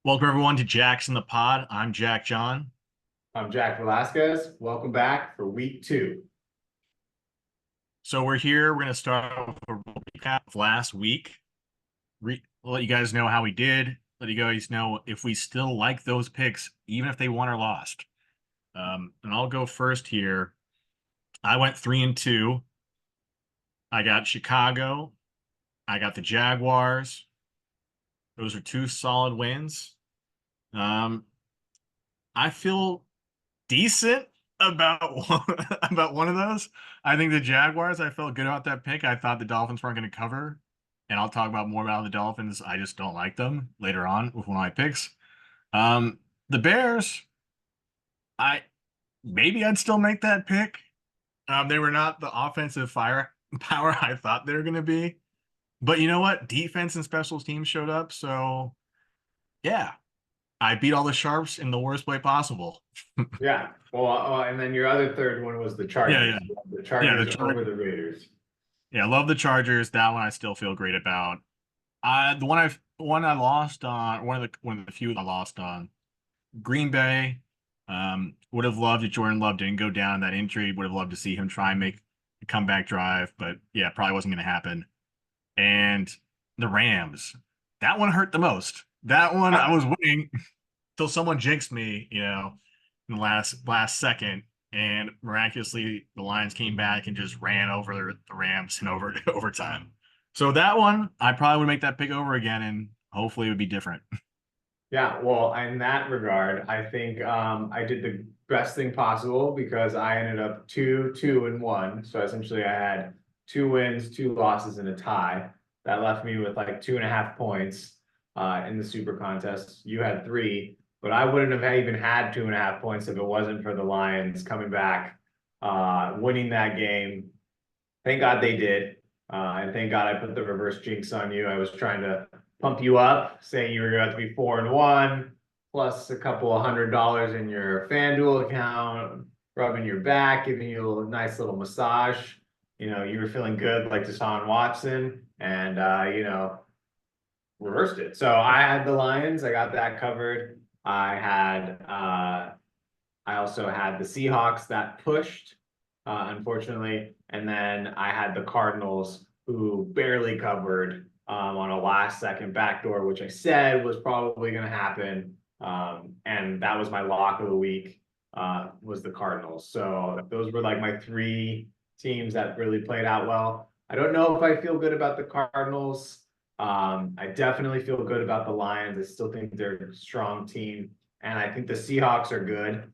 Welcome everyone to Jack's in the Pod. I'm Jack John. I'm Jack Velasquez. Welcome back for week two. So we're here. We're going to start with a recap of last week. Let you guys know how we did. Let you guys know if we still like those picks, even if they won or lost. And I'll go first here. I went 3-2. I got Chicago. I got the Jaguars. Those are two solid wins. Um, I feel decent about about one of those. I think the Jaguars, I felt good about that pick. I thought the Dolphins weren't going to cover, and I'll talk about more about the Dolphins. I just don't like them later on with one of my picks. The Bears, I maybe I'd still make that pick. They were not the offensive firepower I thought they were going to be, but you know what? Defense and special teams showed up, so yeah, I beat all the sharps in the worst way possible. Yeah. Well, and then your other third one was the Yeah, yeah, Chargers. The yeah. The Chargers over Chargers. the Raiders. Yeah, I love the Chargers. That one I still feel great about. The one I lost on one of the few I lost on Green Bay. Would have loved if Jordan Love didn't go down that injury. Would have loved to see him try and make a comeback drive, but yeah, probably wasn't going to happen. And the Rams, that one hurt the most. That one I was winning till someone jinxed me, in the last second, and miraculously the Lions came back and just ran over the Rams in overtime. So that one, I probably would make that pick over again, and hopefully it would be different. Yeah, well, in that regard, I think I did the best thing possible because I ended up 2-2-1. So essentially I had two wins, two losses, and a tie. That left me with like 2.5 points in the super contest. You had three, but I wouldn't have even had 2.5 points if it wasn't for the Lions coming back, winning that game. Thank God they did. And thank God I put the reverse jinx on you. I was trying to pump you up, saying you were going to be 4-1, plus a couple of $100 in your FanDuel account, rubbing your back, giving you a nice little massage. You were feeling good like Deshaun Watson, and reversed it. So I had the Lions, I got that covered. I also had the Seahawks that pushed, unfortunately, and then I had the Cardinals who barely covered on a last-second backdoor, which I said was probably going to happen, and that was my lock of the week. Was the Cardinals. So those were like my three teams that really played out well. I don't know if I feel good about the Cardinals. I definitely feel good about the Lions. I still think they're a strong team, and I think the Seahawks are good.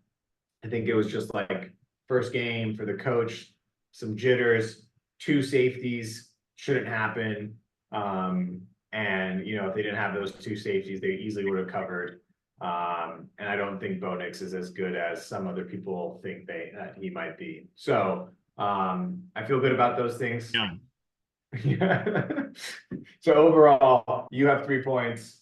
I think it was just like first game for the coach, some jitters, two safeties shouldn't happen. And if they didn't have those two safeties, they easily would have covered. And I don't think Bo Nix is as good as some other people think that he might be. So I feel good about those things. Yeah. Yeah. So overall, you have 3 points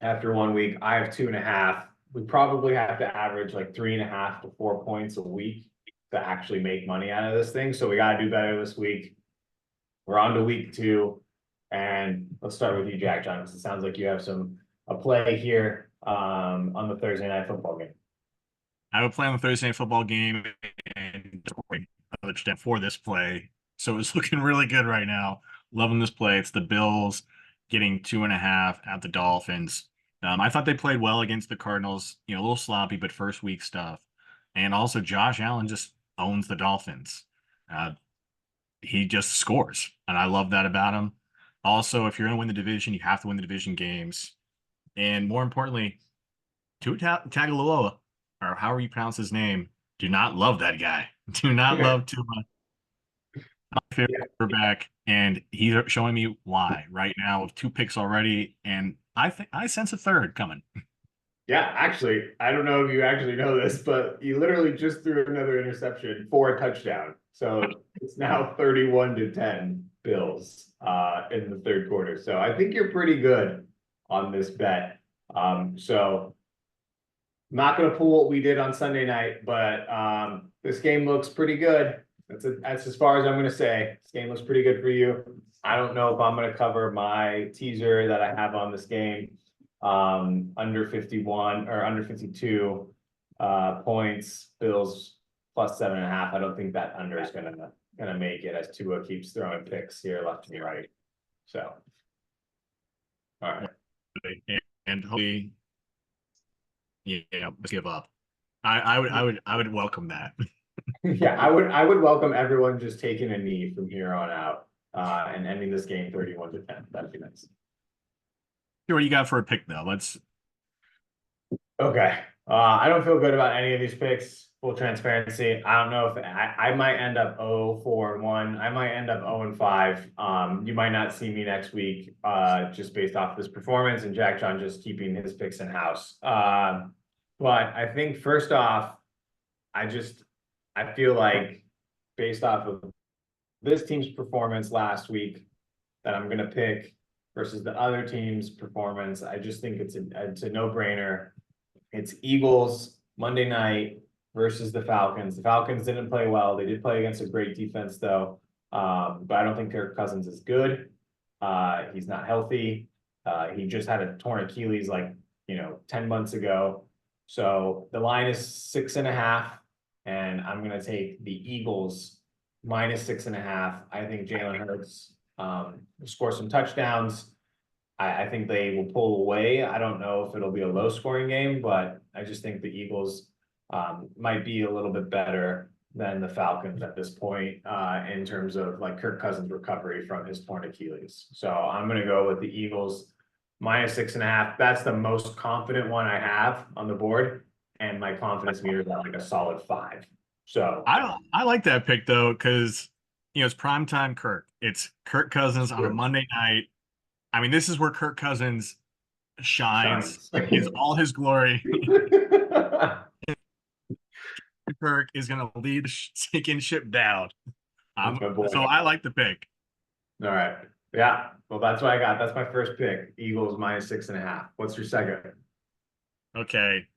after 1 week. I have 2.5. We probably have to average like 3.5 to 4 points a week to actually make money out of this thing. So we got to do better this week. We're on to week two. And let's start with you, Jack John, because it sounds like you have a play here on the Thursday night football game. I would play on the Thursday night football game and another for this play. So it's looking really good right now. Loving this play. It's the Bills getting 2.5 at the Dolphins. I thought they played well against the Cardinals, a little sloppy, but first week stuff. And also Josh Allen just owns the Dolphins. He just scores, and I love that about him. Also, if you're going to win the division, you have to win the division games. And more importantly, Tua Tagovailoa, or however you pronounce his name, do not love that guy. Do not love Tua. My favorite quarterback, and he's showing me why right now with two picks already, and I think I sense a third coming. Yeah, actually, I don't know if you actually know this, but you literally just threw another interception for a touchdown. So it's now 31-10 Bills in the third quarter. So I think you're pretty good on this bet. So I'm not going to pull what we did on Sunday night, but this game looks pretty good. That's as far as I'm going to say. This game looks pretty good for you. I don't know if I'm going to cover my teaser that I have on this game. Under 51 or under 52 points. Bills plus 7.5. I don't think that under is gonna make it as Tua keeps throwing picks here left and right. So, all right. And hopefully, yeah, let's give up. I would welcome that. Yeah, I would welcome everyone just taking a knee from here on out and ending this game 31-10. That'd be nice. What do you got for a pick though? Let's. Okay. I don't feel good about any of these picks. Full transparency. I don't know if I might end up 0-4-1. I might end up 0-5. You might not see me next week, just based off this performance and Jack John just keeping his picks in house. But I think first off, I feel like based off of this team's performance last week that I'm gonna pick versus the other team's performance, I just think it's a no-brainer. It's Eagles Monday night versus the Falcons. The Falcons didn't play well. They did play against a great defense though. But I don't think Kirk Cousins is good. He's not healthy. He just had a torn Achilles 10 months ago. So the line is 6.5, and I'm gonna take the Eagles minus 6.5. I think Jalen Hurts will score some touchdowns. I think they will pull away. I don't know if it'll be a low scoring game, but I just think the Eagles might be a little bit better than the Falcons at this point in terms of like Kirk Cousins' recovery from his torn Achilles. So I'm going to go with the Eagles minus 6.5. That's the most confident one I have on the board. And my confidence meter is at like a solid 5. So I like that pick though, because it's primetime Kirk. It's Kirk Cousins on a Monday night. I mean, this is where Kirk Cousins shines in all his glory. Kirk is going to lead the sinking ship down. So I like the pick. All right. Yeah. Well, that's what I got. That's my first pick. Eagles minus 6.5. What's your second? Okay.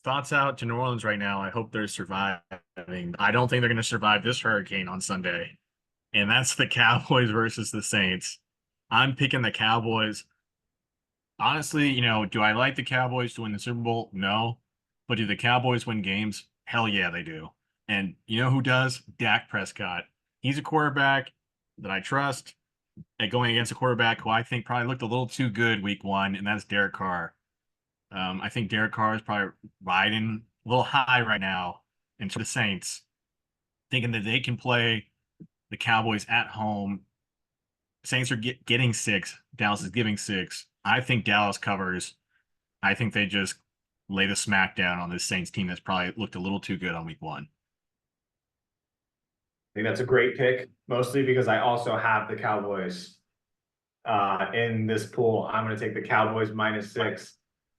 Thoughts out to New Orleans right now. I hope they're surviving. I don't think they're going to survive this hurricane on Sunday. And that's the Cowboys versus the Saints. I'm picking the Cowboys. Honestly, do I like the Cowboys to win the Super Bowl? No. But do the Cowboys win games? Hell yeah, they do. And you know who does? Dak Prescott. He's a quarterback that I trust at going against a quarterback who I think probably looked a little too good week 1, and that's Derek Carr. I think Derek Carr is probably riding a little high right now into the Saints, thinking that they can play the Cowboys at home. Saints are getting 6. Dallas is giving 6. I think Dallas covers. I think they just lay the smack down on this Saints team that's probably looked a little too good on week 1. I think that's a great pick, mostly because I also have the Cowboys in this pool. I'm going to take the Cowboys minus 6.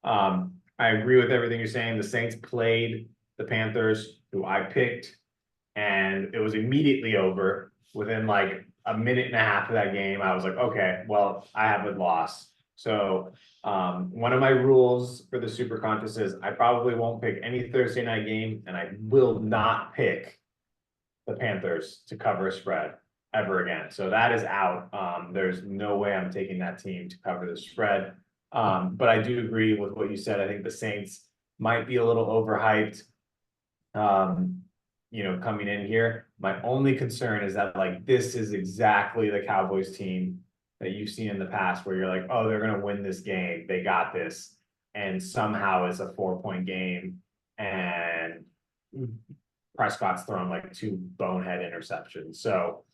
I agree with everything you're saying. The Saints played the Panthers, who I picked, and it was immediately over within like a minute and a half of that game. I was like, okay, well, I have a loss. So one of my rules for the Super Contest is I probably won't pick any Thursday night game, and I will not pick the Panthers to cover a spread ever again. So that is out. There's no way I'm taking that team to cover the spread. But I do agree with what you said. I think the Saints might be a little overhyped. Coming in here, my only concern is that like this is exactly the Cowboys team that you've seen in the past where you're like, oh, they're gonna win this game, they got this, and somehow it's a 4-point game, and Prescott's thrown like 2 bonehead interceptions. So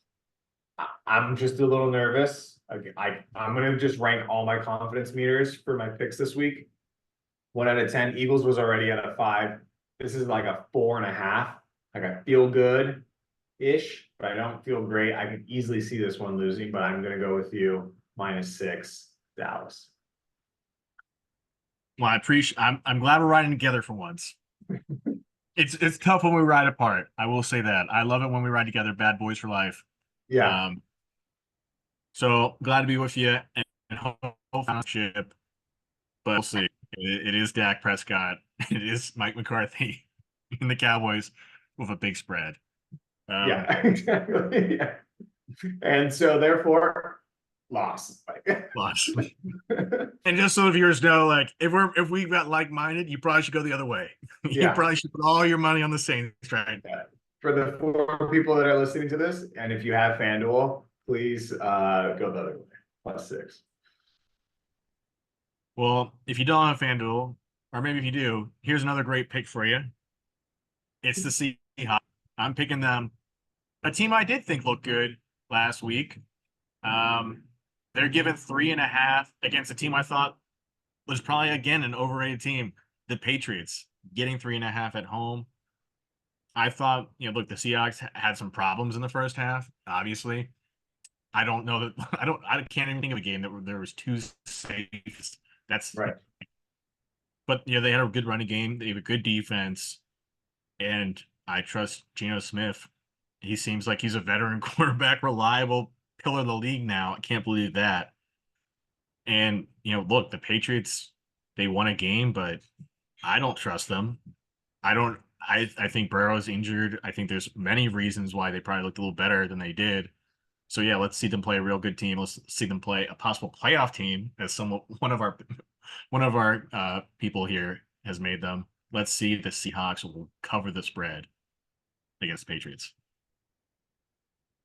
I'm just a little nervous. I'm gonna just rank all my confidence meters for my picks this week. 1 out of 10. Eagles was already at a 5. This is like a 4.5. Like I feel good-ish, but I don't feel great. I can easily see this one losing, but I'm gonna go with you minus 6, Dallas. Well, I'm glad we're riding together for once. It's tough when we ride apart. I will say that. I love it when we ride together. Bad boys for life. Yeah. So glad to be with you and hope ship. But we'll see. It is Dak Prescott. It is Mike McCarthy in the Cowboys with a big spread. Yeah, exactly. Yeah. And so therefore, loss. plus. And just so the viewers know, like if we've got like-minded, you probably should go the other way. You Yeah. probably should put all your money on the Saints right Yeah. For the 4 people that are listening to this, and if you have FanDuel, please go the other way. +6. Well, if you don't have FanDuel, or maybe if you do, here's another great pick for you. It's the Seahawks. I'm picking them. A team I did think looked good last week. Um, they're given 3.5 against a team I thought was probably again an overrated team, the Patriots, getting 3.5 at home. I thought, look, the Seahawks had some problems in the first half. Obviously, I don't know that I can't even think of a game that there was two safes. That's Right. But they had a good running game. They have a good defense, and I trust Geno Smith. He seems like he's a veteran quarterback, reliable pillar of the league now. I can't believe that. And look, the Patriots, they won a game, but I don't trust them. I don't. I think Burrow's injured. I think there's many reasons why they probably looked a little better than they did. So yeah, let's see them play a real good team. Let's see them play a possible playoff team, as one of our people here has made them. Let's see if the Seahawks will cover the spread against the Patriots.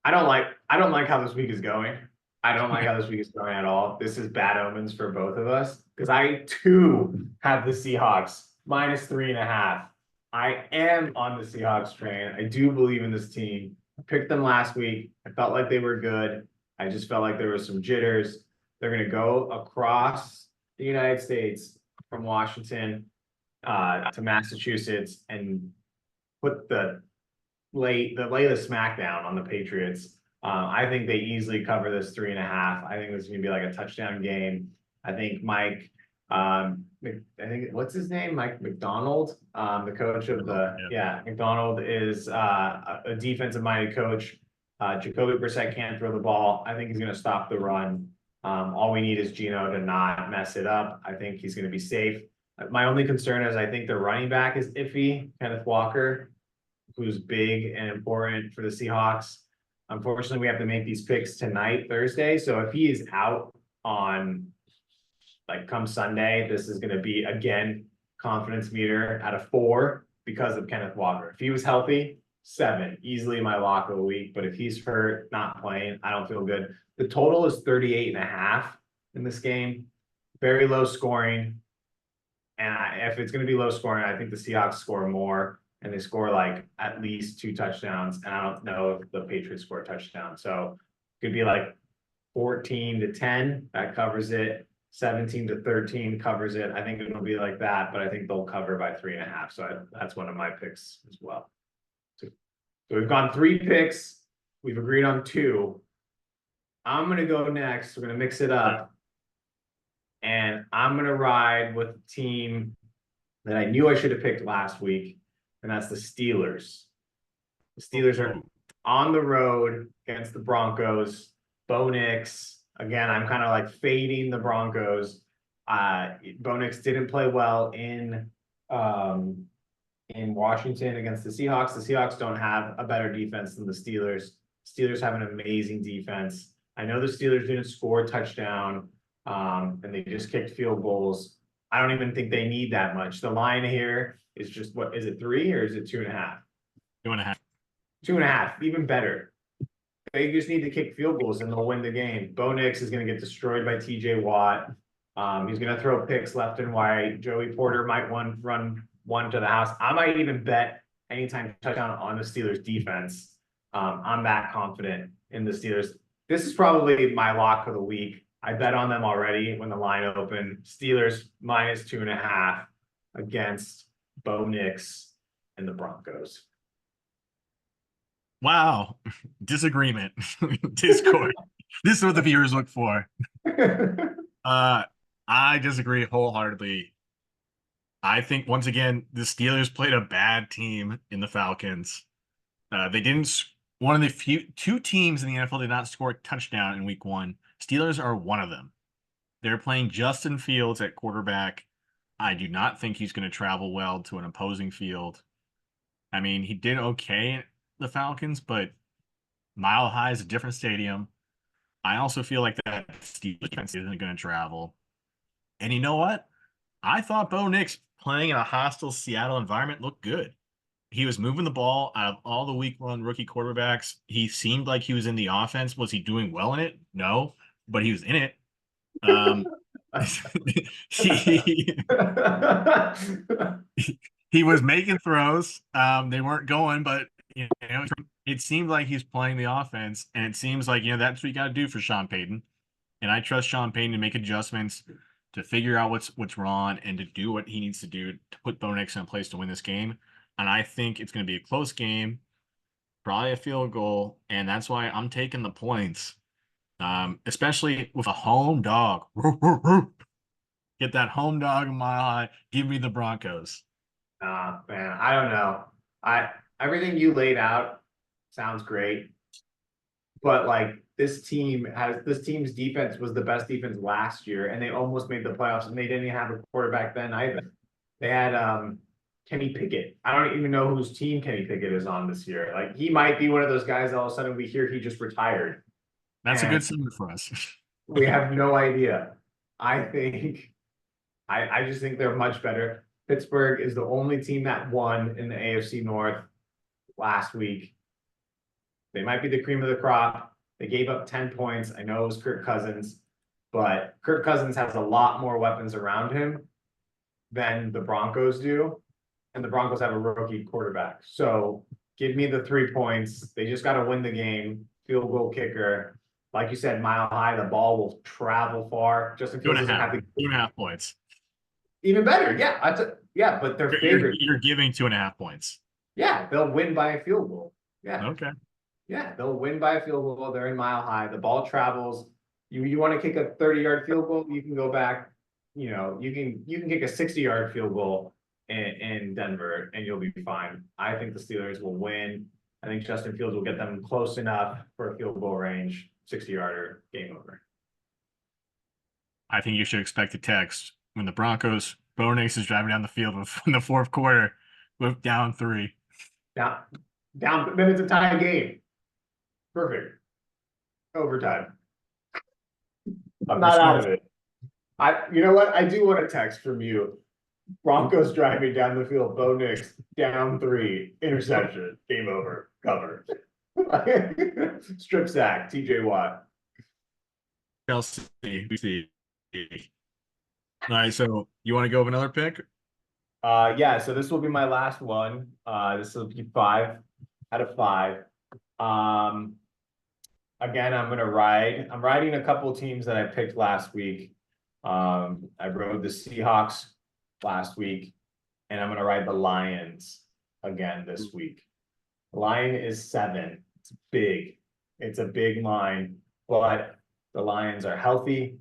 I don't like how this week is going. I don't like how this week is going at all. This is bad omens for both of us because I too have the Seahawks -3.5. I am on the Seahawks train. I do believe in this team. I picked them last week. I felt like they were good. I just felt like there was some jitters. They're going to go across the United States from Washington to Massachusetts and put lay the smackdown on the Patriots. I think they easily cover this 3.5. I think this is gonna be like a touchdown game. I think I think what's his name? Mike McDonald, the coach of McDonald is a defensive minded coach. Jacoby Brissett can't throw the ball. I think he's gonna stop the run. All we need is Geno to not mess it up. I think he's gonna be safe. My only concern is I think the running back is iffy, Kenneth Walker, who's big and important for the Seahawks. Unfortunately, we have to make these picks tonight, Thursday. So if he is out on come Sunday, this is going to be again confidence meter at a 4 because of Kenneth Walker. If he was healthy, 7, easily my lock of the week. But if he's hurt, not playing, I don't feel good. The total is 38.5 in this game. Very low scoring. And if it's going to be low scoring, I think the Seahawks score more and they score like at least 2 touchdowns. And I don't know if the Patriots score a touchdown. So it could be like 14-10. That covers it. 17-13 covers it. I think it'll be like that, but I think they'll cover by 3.5. So that's one of my picks as well. So we've gone 3 picks. We've agreed on 2. I'm going to go next. We're going to mix it up. And I'm going to ride with the team that I knew I should have picked last week, and that's the Steelers. The Steelers are on the road against the Broncos. Bo Nix, again, I'm kind of like fading the Broncos. Bo Nix didn't play well in Washington against the Seahawks. The Seahawks don't have a better defense than the Steelers. Steelers have an amazing defense. I know the Steelers didn't score a touchdown. And they just kicked field goals. I don't even think they need that much. The line here is just what is it 3 or is it 2.5? 2.5. 2.5, even better. They just need to kick field goals and they'll win the game. Bo Nix is going to get destroyed by TJ Watt. He's going to throw picks left and right. Joey Porter might run one to the house. I might even bet anytime touchdown on the Steelers defense. I'm that confident in the Steelers. This is probably my lock of the week. I bet on them already when the line opened. Steelers -2.5 against Bo Nix and the Broncos. Wow. Disagreement. Discord. This is what the viewers look for. I disagree wholeheartedly. I think once again, the Steelers played a bad team in the Falcons. They didn't. One of the 2 teams in the NFL did not score a touchdown in week 1. Steelers are one of them. They're playing Justin Fields at quarterback. I do not think he's going to travel well to an opposing field. I mean, he did okay at the Falcons, but Mile High is a different stadium. I also feel like that Steelers defense isn't going to travel. And you know what? I thought Bo Nix playing in a hostile Seattle environment looked good. He was moving the ball out of all the week one rookie quarterbacks. He seemed like he was in the offense. Was he doing well in it? No, but he was in it. Um, he, he was making throws. They weren't going, but you know, it seemed like he's playing the offense, and it seems like that's what you got to do for Sean Payton. And I trust Sean Payton to make adjustments, to figure out what's wrong, and to do what he needs to do to put Bo Nix in place to win this game. And I think it's going to be a close game, probably a field goal, and that's why I'm taking the points. Especially with a home dog. Get that home dog in Mile High. Give me the Broncos. Man, I don't know. I Everything you laid out sounds great, but like this team's defense was the best defense last year, and they almost made the playoffs, and they didn't even have a quarterback then either. They had Kenny Pickett. I don't even know whose team Kenny Pickett is on this year. Like he might be one of those guys. All of a sudden, we hear he just retired, That's a and good sign for us. we have no idea. I think I just think they're much better. Pittsburgh is the only team that won in the AFC North last week. They might be the cream of the crop. They gave up 10 points. I know it was Kirk Cousins, but Kirk Cousins has a lot more weapons around him than the Broncos do. And the Broncos have a rookie quarterback. So give me the 3 points. They just got to win the game. Field goal kicker. Like you said, Mile High, the ball will travel far. Justin Two Fields and a doesn't half. have the 2.5 points. even better. Yeah, yeah, but they're You're favored. you're giving 2.5 points. Yeah, they'll win by a field goal. Yeah. Okay. Yeah, they'll win by a field goal. They're in Mile High. The ball travels. You want to kick a 30-yard field goal, you can go back, you can kick a 60-yard field goal in Denver and you'll be fine. I think the Steelers will win. I think Justin Fields will get them close enough for a field goal range, 60-yarder, game over. I think you should expect a text when the Broncos, Bo Nix is driving down the field in the fourth quarter with down 3. Down, then it's a tie game. Perfect. Overtime. I'm not out of it. You know what? I do want a text from you. Broncos driving down the field. Bo Nix down 3, interception, game over, cover. Strip sack, TJ Watt. Chelsea. We see. All right, so you want to go with another pick? Yeah, so this will be my last one. This will be 5 out of 5. Um, Again, I'm riding a couple teams that I picked last week. I rode the Seahawks last week, and I'm gonna ride the Lions again this week. The line is 7. It's big. It's a big line, but the Lions are healthy.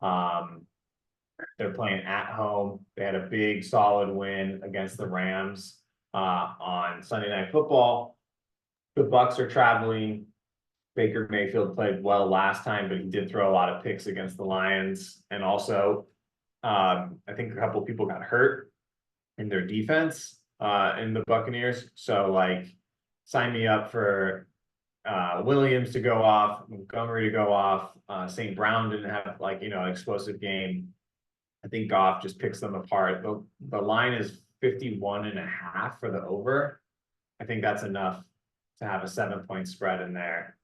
They're playing at home. They had a big, solid win against the Rams on Sunday Night Football. The Bucks are traveling. Baker Mayfield played well last time, but he did throw a lot of picks against the Lions. And also, I think a couple of people got hurt in their defense in the Buccaneers. So, like, sign me up for Williams to go off, Montgomery to go off. St. Brown didn't have, like, an explosive game. I think Goff just picks them apart. The line is 51.5 for the over. I think that's enough to have a 7-point spread in there.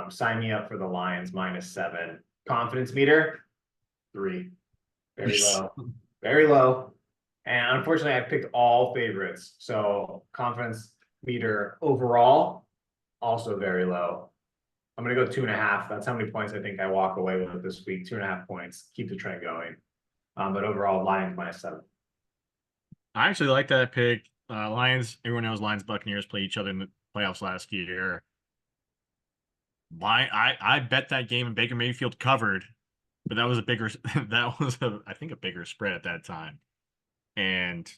Sign me up for the Lions -7. Confidence meter, 3. Very low. Very low. And unfortunately, I picked all favorites. So confidence meter overall, also very low. I'm gonna go 2.5. That's how many points I think I walk away with this week. 2.5 points. Keep the trend going. But overall, Lions -7. I actually like that pick. Lions, everyone knows Lions Buccaneers play each other in the playoffs last year. I bet that game and Baker Mayfield covered, but that was a bigger I think a bigger spread at that time. And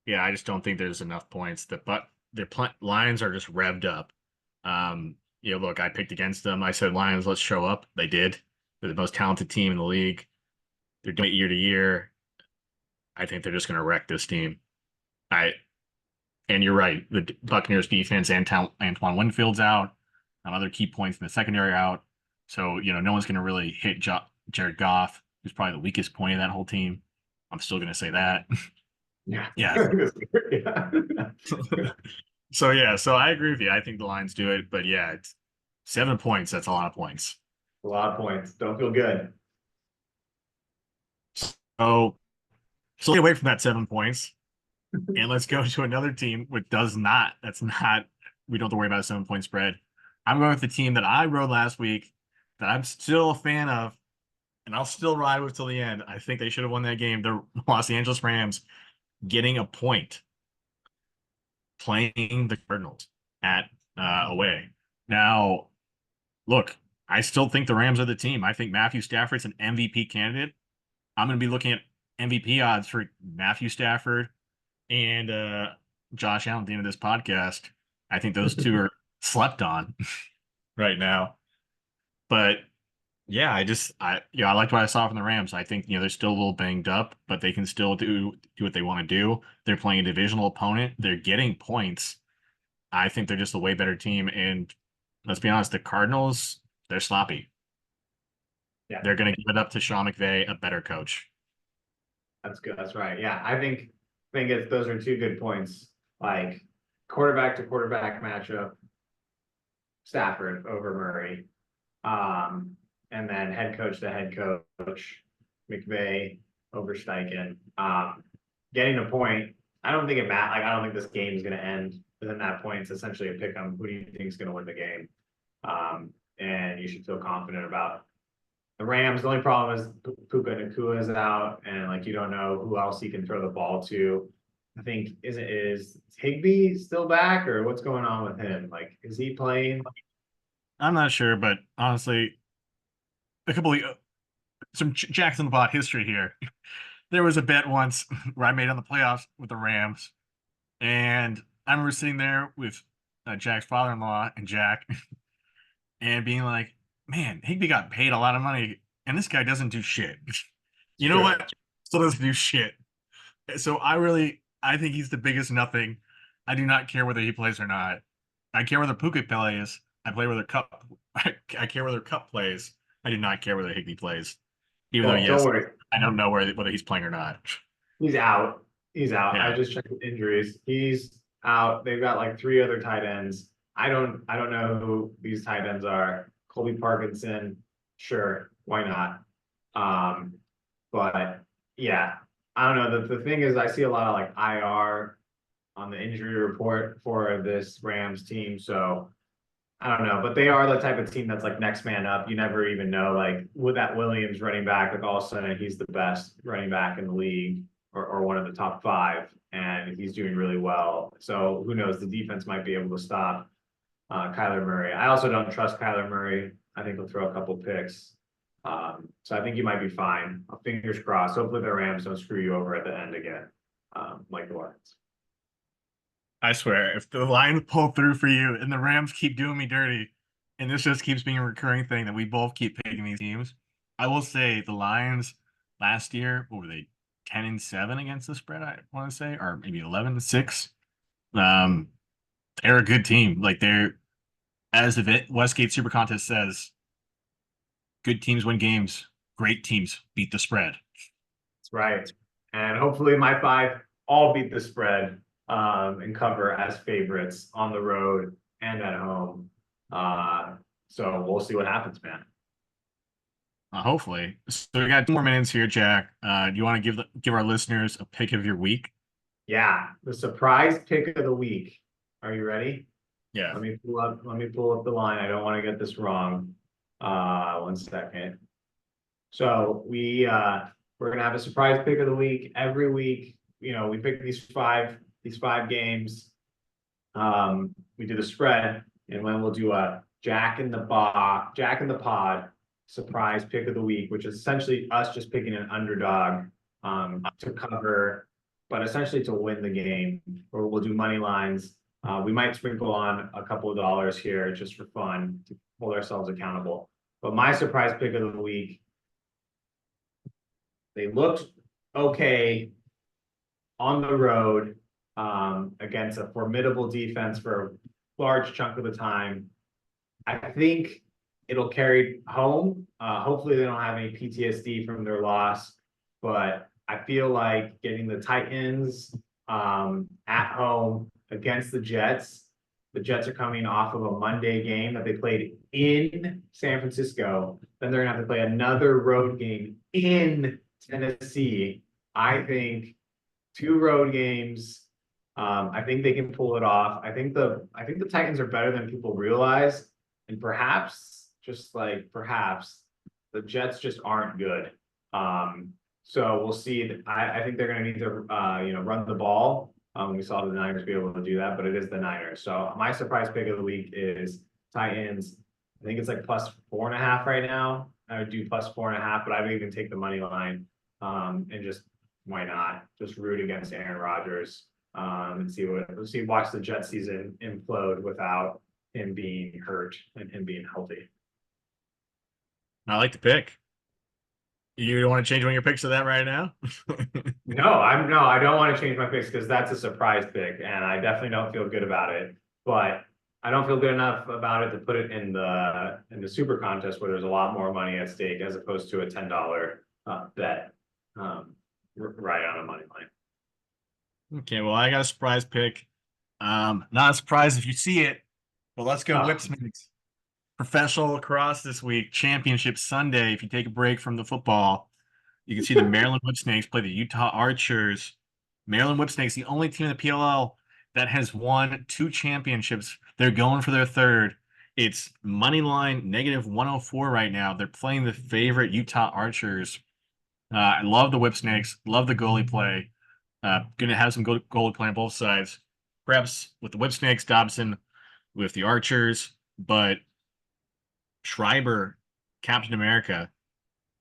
yeah, I just don't think there's enough points. But the Lions are just revved up. Look, I picked against them. I said Lions, let's show up. They did. They're the most talented team in the league. They're doing it year to year. I think they're just going to wreck this team. And you're right. The Buccaneers defense and Antoine Winfield's out. Other key points in the secondary out. So, no one's going to really hit Jared Goff, who's probably the weakest point of that whole team. I'm still going to say that. Yeah. Yeah. Yeah. So, yeah, so I agree with you. I think the Lions do it, but yeah, it's 7 points. That's a lot of points. A lot of points. Don't feel good. So, stay away from that 7 points. And let's go to another team which that's not, we don't have to worry about a 7 point spread. I'm going with the team that I rode last week that I'm still a fan of, and I'll still ride with till the end. I think they should have won that game. The Los Angeles Rams getting a point playing the Cardinals at away. Now, look, I still think the Rams are the team. I think Matthew Stafford's an MVP candidate. I'm going to be looking at MVP odds for Matthew Stafford and Josh Allen at the end of this podcast. I think those two are slept on right now. But yeah, I liked what I saw from the Rams. I think they're still a little banged up, but they can still do what they want to do. They're playing a divisional opponent. They're getting points. I think they're just a way better team. And let's be honest, the Cardinals, they're sloppy. Yeah, They're going to give it up to Sean McVay, a better coach. that's good. That's right. Yeah, I think those are two good points. Like quarterback to quarterback matchup, Stafford over Murray. And then head coach to head coach, McVay over Steichen. Getting a point, I don't think it matters. Like, I don't think this game is going to end within that point. It's essentially a pick on who do you think is going to win the game. And you should feel confident about the Rams. The only problem is Puka Nacua is out, and like you don't know who else he can throw the ball to. I think is Higbee still back, or what's going on with him? Like, is he playing? I'm not sure, but honestly, a couple of some Jackson Bot history here. There was a bet once where I made on the playoffs with the Rams, and I remember sitting there with Jack's father-in-law and Jack, and being like, "Man, Higby got paid a lot of money, and this guy doesn't do shit. It's You know true. what? Still doesn't do shit." So I think he's the biggest nothing. I do not care whether he plays or not. I care whether Puka plays. I play whether Cup. I care whether Cup plays. I do not care whether Higby plays. Even though, Don't yes, worry. I don't know whether he's playing or not. He's out. He's out. I Yeah, just checked injuries. He's out. They've got like three other tight ends. I don't know who these tight ends are. Colby Parkinson, sure, why not? Um, but yeah, I don't know. The thing is I see a lot of like IR on the injury report for this Rams team. So I don't know, but they are the type of team that's like next man up. You never even know, like with that Williams running back, like all of a sudden he's the best running back in the league or one of the top five, and he's doing really well. So who knows? The defense might be able to stop Kyler Murray. I also don't trust Kyler Murray. I think he'll throw a couple picks. So I think you might be fine. Fingers crossed. Hopefully the Rams don't screw you over at the end again, like the Lions. I swear, if the Lions pull through for you and the Rams keep doing me dirty, and this just keeps being a recurring thing that we both keep picking these teams, I will say the Lions last year, what were they, 10-7 against the spread, I want to say, or maybe 11-6. Um, they're a good team. Like as the Westgate Super Contest says, good teams win games, great teams beat the spread. That's right. And hopefully my five all beat the spread and cover as favorites on the road and at home. So we'll see what happens, man. Hopefully. So we got 2 more minutes here, Jack. Do you want to give our listeners a pick of your week? Yeah, the surprise pick of the week. Are you ready? Yeah. Let me pull up the line. I don't want to get this wrong. 1 second. So we're gonna have a surprise pick of the week every week. We pick these five games. We do the spread, and then we'll do a Jack in the Pod surprise pick of the week, which is essentially us just picking an underdog to cover, but essentially to win the game. Or we'll do money lines. We might sprinkle on a couple of dollars here just for fun to hold ourselves accountable. But my surprise pick of the week, they looked okay on the road against a formidable defense for a large chunk of the time. I think it'll carry home. Hopefully they don't have any PTSD from their loss, but I feel like getting the Titans at home against the Jets. The Jets are coming off of a Monday game that they played in San Francisco. Then they're gonna have to play another road game in Tennessee. I think two road games. I think they can pull it off. I think the Titans are better than people realize, and perhaps just like perhaps the Jets just aren't good. So we'll see. I think they're going to need to run the ball. We saw the Niners be able to do that, but it is the Niners. So my surprise pick of the week is Titans. I think it's like +4.5 right now. I would do +4.5, but I would even take the money line and just why not? Just root against Aaron Rodgers and watch the Jet season implode without him being hurt and him being healthy. I like the pick. You don't want to change one of your picks to that right now? I don't want to change my picks because that's a surprise pick, and I definitely don't feel good about it. But I don't feel good enough about it to put it in the super contest where there's a lot more money at stake as opposed to a $10 bet right on a money line. Okay, well, I got a surprise pick. Not a surprise if you see it, but let's go Oh, Whipsnakes. Professional lacrosse this week, championship Sunday. If you take a break from the football, you can see the Maryland Whipsnakes play the Utah Archers. Maryland Whipsnakes, the only team in the PLL that has won 2 championships. They're going for their third. It's money line -104 right now. They're playing the favorite Utah Archers. I love the Whipsnakes, love the goalie play. Going to have some goalie play on both sides. Perhaps with the Whipsnakes, Dobson with the Archers, but Schreiber, Captain America,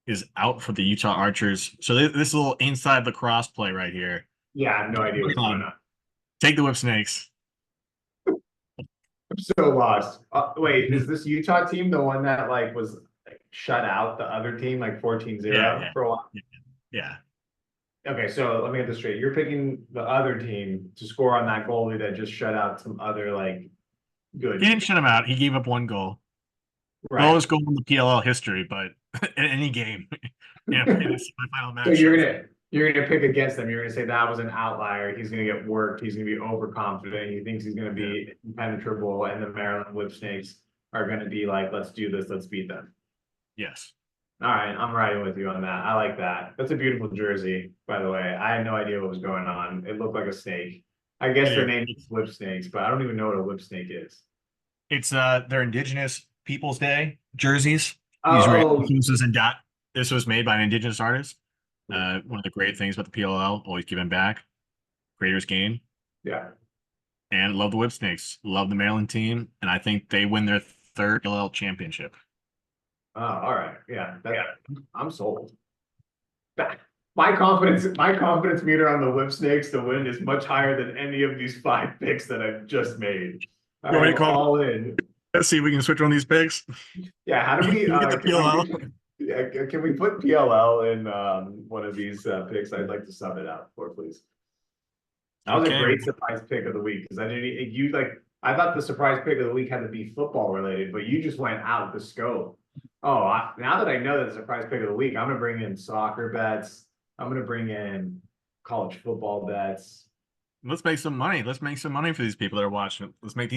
is out for the Utah Archers. So this little inside lacrosse play right here. yeah, I have no idea what's going on. Take the Whipsnakes. I'm so lost. Wait, is this Utah team the one that like was like, shut out the other team like 14-0 Yeah, for a while? yeah. Okay, so let me get this straight. You're picking the other team to score on that goalie that just shut out some other like good He team. didn't shut him out. He gave up 1 goal. The Right. lowest goal in the PLL history, but in any game in a semifinal So match. you're gonna pick against them. You're gonna say that was an outlier. He's gonna get worked. He's gonna be overconfident. He thinks he's gonna Yeah. be impenetrable, and the Maryland Whipsnakes are gonna be like, let's do this, let's beat them. Yes. All right, I'm riding with you on that. I like that. That's a beautiful jersey, by the way. I had no idea what was going on. It looked like a snake. I guess their Yeah. name is whip snakes, but I don't even know what a whip snake is. It's their Indigenous Peoples Day jerseys. These are Oh, influences and dot. This was made by an Indigenous artist. One of the great things about the PLL, always giving back. Creators gain. yeah. And love the Whipsnakes. Love the Maryland team. And I think they win their third PLL championship. Oh, all right. Yeah, I'm sold. My confidence meter on the whip snakes to win is much higher than any of these 5 picks that I've just made. You I want me am to call? all in. Let's see if we can switch on these picks. Yeah, how do we You get the can we PLL. do yeah, can we put PLL in one of these picks? I'd like to sub it out for, please. That was a Okay. great surprise pick of the week because I didn't you like I thought the surprise pick of the week had to be football related, but you just went out the scope. Oh, now that I know that the surprise pick of the week, I'm gonna bring in soccer bets. I'm gonna bring in college football bets. Let's make some money. Let's make some money for these people that are watching. Let's make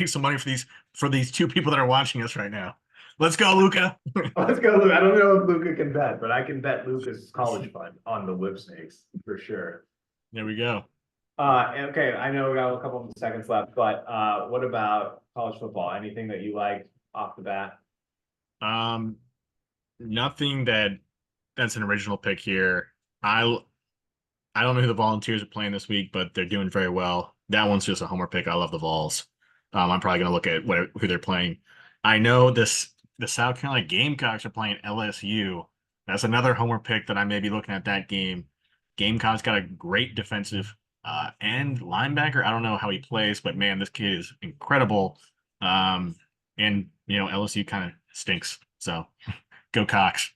some money for these 2 people that are watching us right now. Let's go, Luca. Let's go, Luke. I don't know if Luca can bet, but I can bet Luca's college fund on the whip snakes for sure. There we go. Okay, I know we got a couple of seconds left, but what about college football? Anything that you like off the bat? Um, Nothing that's an original pick here. I I don't know who the Volunteers are playing this week, but they're doing very well. That one's just a homer pick. I love the Vols. I'm probably going to look at who they're playing. I know the South Carolina Gamecocks are playing LSU. That's another homer pick that I may be looking at that game. Gamecocks got a great defensive end linebacker. I don't know how he plays, but man, this kid is incredible. And LSU kind of stinks. So go Cox.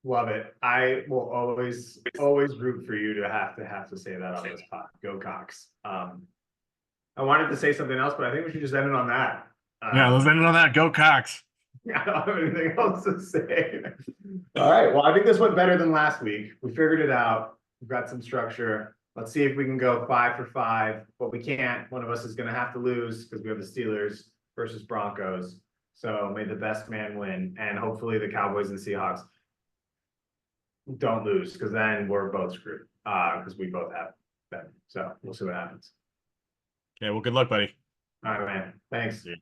Love it. I will always root for you to have to say that on this pod. Go Cox. I wanted to say something else, but I think we should just end it on that. Yeah, let's end it on that. Go Cox. I don't have anything else to say. All right. Well, I think this went better than last week. We figured it out. We've got some structure. Let's see if we can go 5 for 5. But we can't. One of us is going to have to lose because we have the Steelers versus Broncos. So may the best man win. And hopefully the Cowboys and Seahawks don't lose because then we're both screwed. Because we both have them. So we'll see what happens. Okay, well, good luck, buddy. All right, man. Thanks. Yeah.